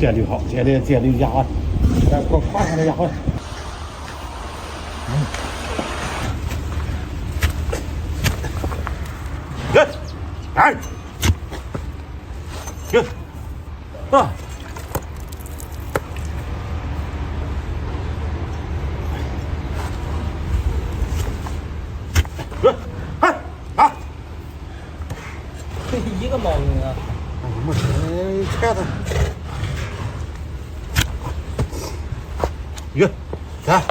这里好，这里压啊，快快上来压快！来，来，行，啊。一个毛病啊！我们看他，一个，来，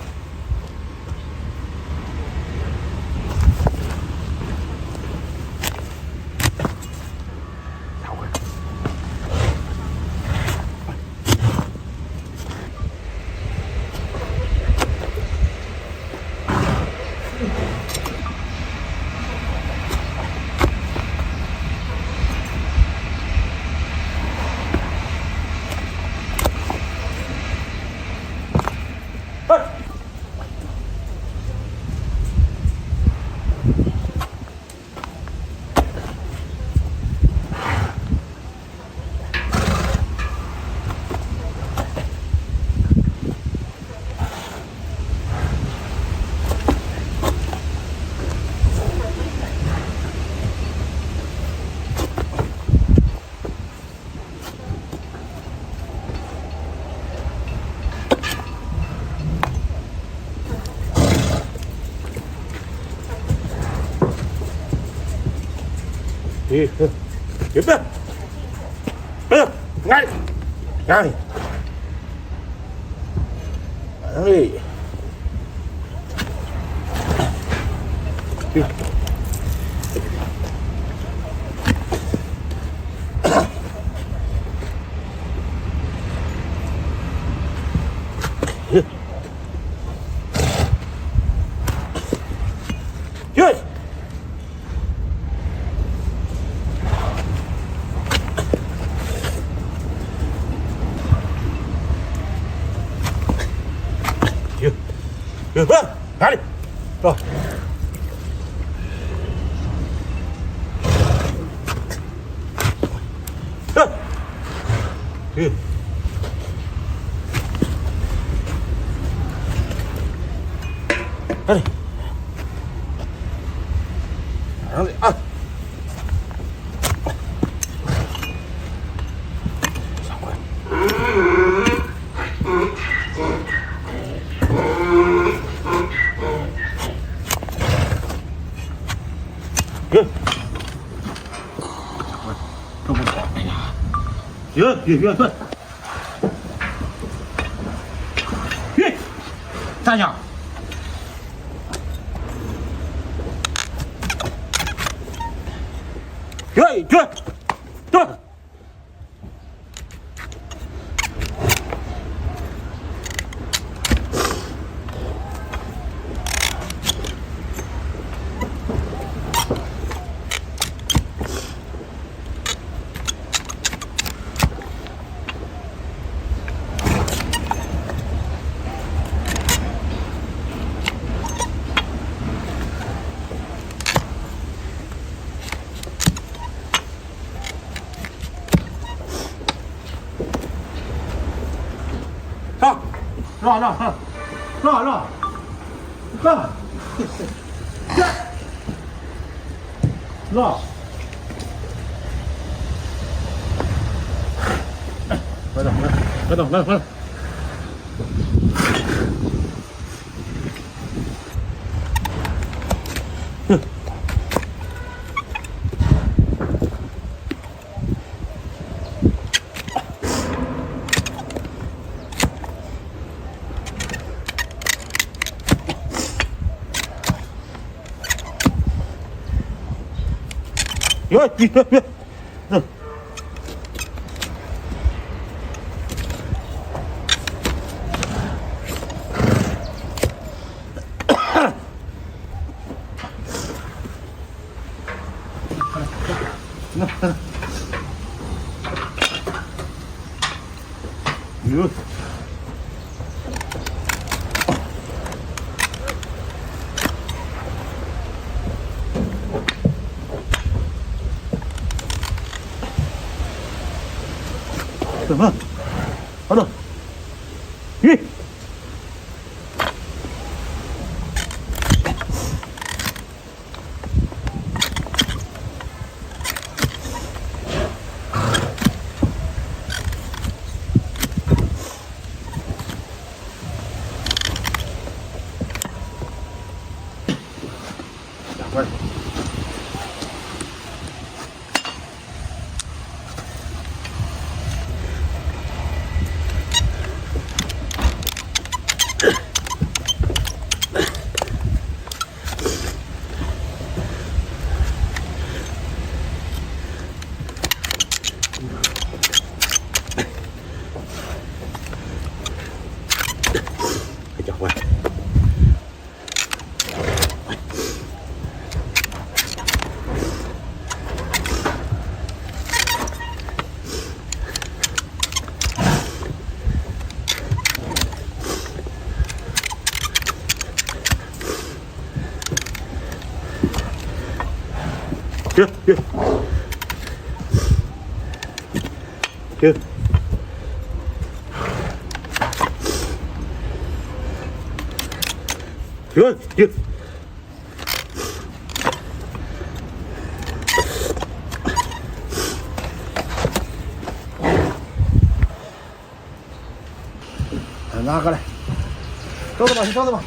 拿回来。đi tiếp đi bây ngay ngay đi đi chơi được vâng ra đi rồi đi ra đi ra đi ăn Good. Không có bỏ này à? Chưa, chưa. Hey, ra nhở? Chưa. Rồi. Bắt đầu. Rồi, đi. Rồi. Good. Tamam. 好的，鱼。2块。哎呀，坏！去去去！去去！拿过来，找着吧，你找着吧。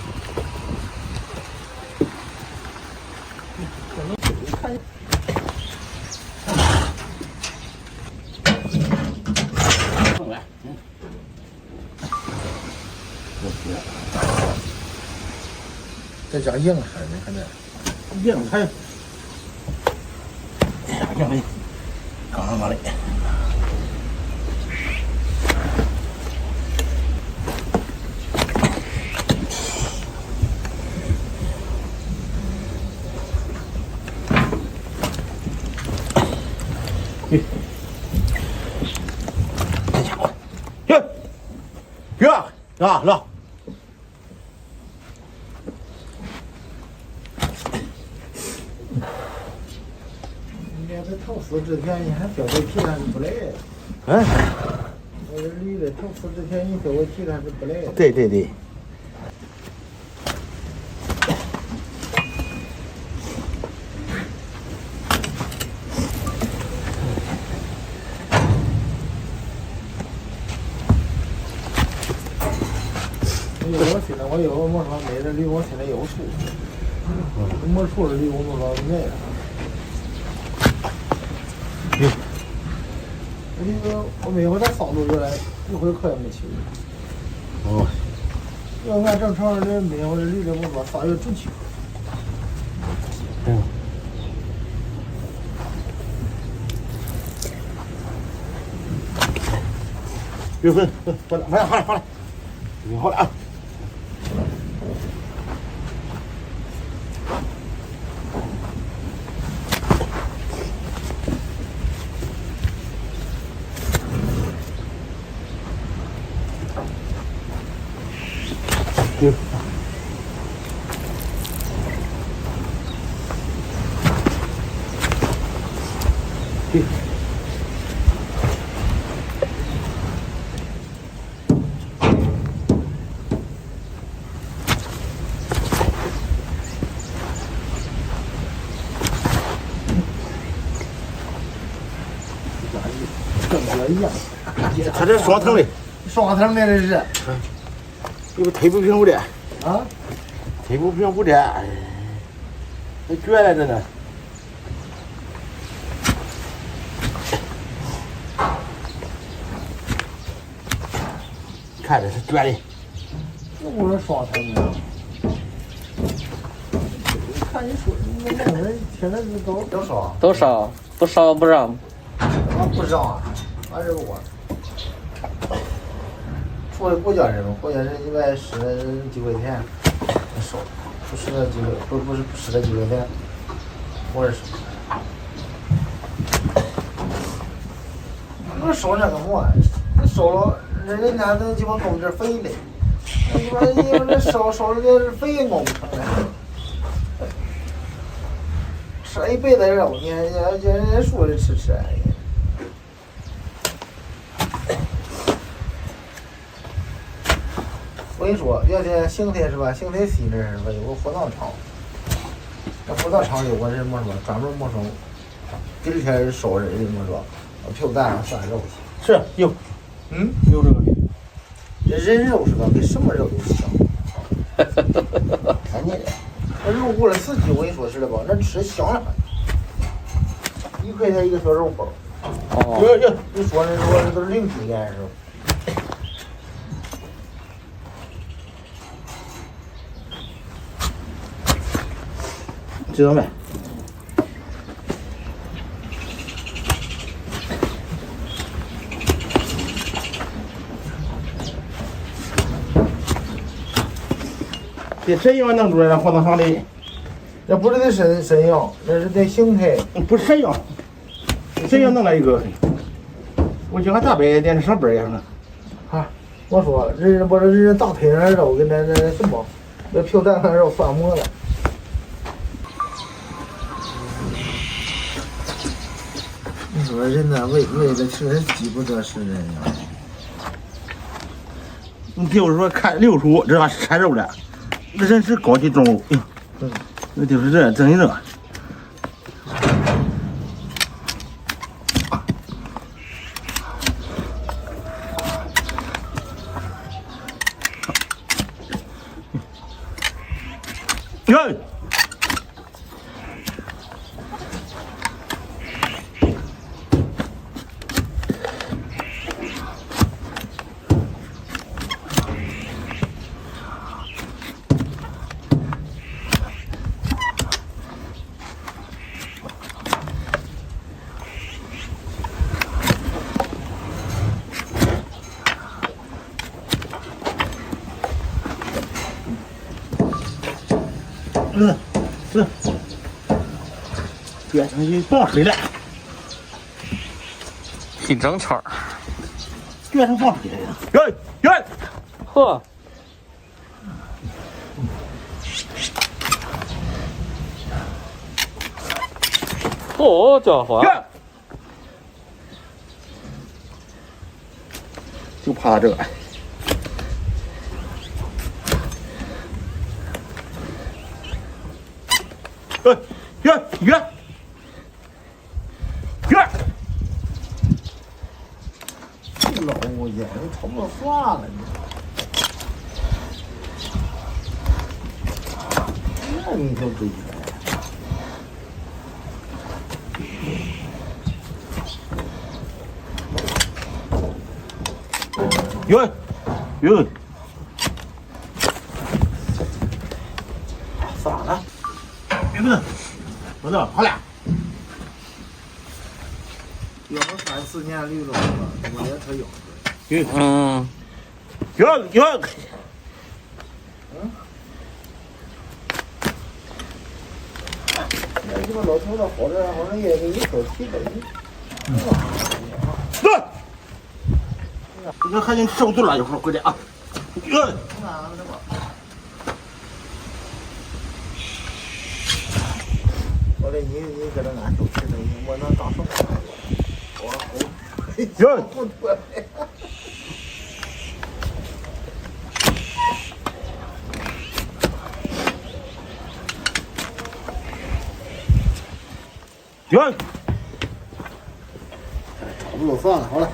这叫硬汉，你看这硬汉，哎呀，硬汉，刚上哪里？哎呀，去，来。这头死之前你还掉皮还是不来？我这驴的头死之前你掉皮还是不来？对对对。我现在我有没说没的驴，我现在有数，没数的驴我弄到没了。我每回他扫路过来，一回课也没去。哦。要按正常的每回驴的我说3月准去。月份，好了，好了，你好了啊。去。去。跟我一样，他这双层的，双层的这是。有个腿部平不的，啊，腿部平不的，那撅来着呢。看着是撅的。这不是双层的。看你说，你那人现在是都烧，都烧，不烧不让。不让啊，反正我。除了国家人嘛，国家人110几块钱，收，不10个几块，不是10个几块钱，我是收。我收那个么？收了，人家都鸡巴弄点肥嘞，你们这收的这肥弄不成了，吃一辈子肉，你人家说着吃。跟你说，要在邢台是吧？邢台西那是吧？有个火葬场，那火葬场有个人么说，专门么说，第二天烧人的么说，票蛋涮肉去。是有，有这个的。这人肉是吧？比什么肉都香。看见的，那肉过了4斤，我跟你说是的吧？那吃香了，1块钱一个小肉包。哦，有，你说这都是零经验是吧？知道没？这沈阳弄出来的火葬场里，那不是在沈阳，那是在邢台。不是沈阳，沈阳弄来一个，我叫俺大伯在那上班呀呢。啊，我说人不是人大腿上肉跟那什么，那票蛋上肉翻馍了。你说人呢，为了吃人饥不择食人呀。你就是说看六叔这玩意馋肉了，那人是高级动物，那就是这整一整。哟。是，变成一棒水了，一整圈儿，变成棒水了。哟，呵，好家伙，就怕他这个。约，老母亲，你瞅不算了你。那你就追哟，算了，别不是，我这好了。要不3、4年绿了吧，我也特有。哟，那你们老头子好像也给一口气的。对，你看你手都拉一会儿，快点啊！哟，我这你搁这俺手吃的，我能当什么？哟，不多。哟，差不多算了，好了，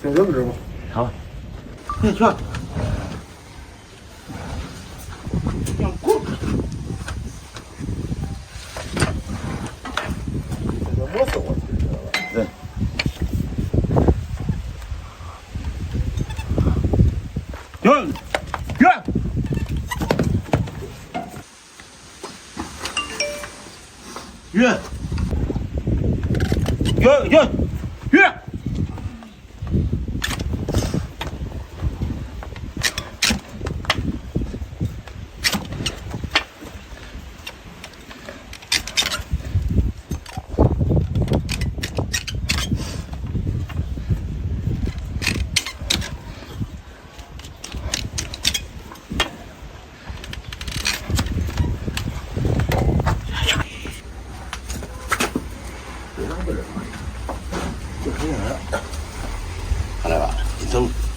就这么着吧。好，你去。这个没收我去，知道吧？对。约。就这样，看来吧，你走。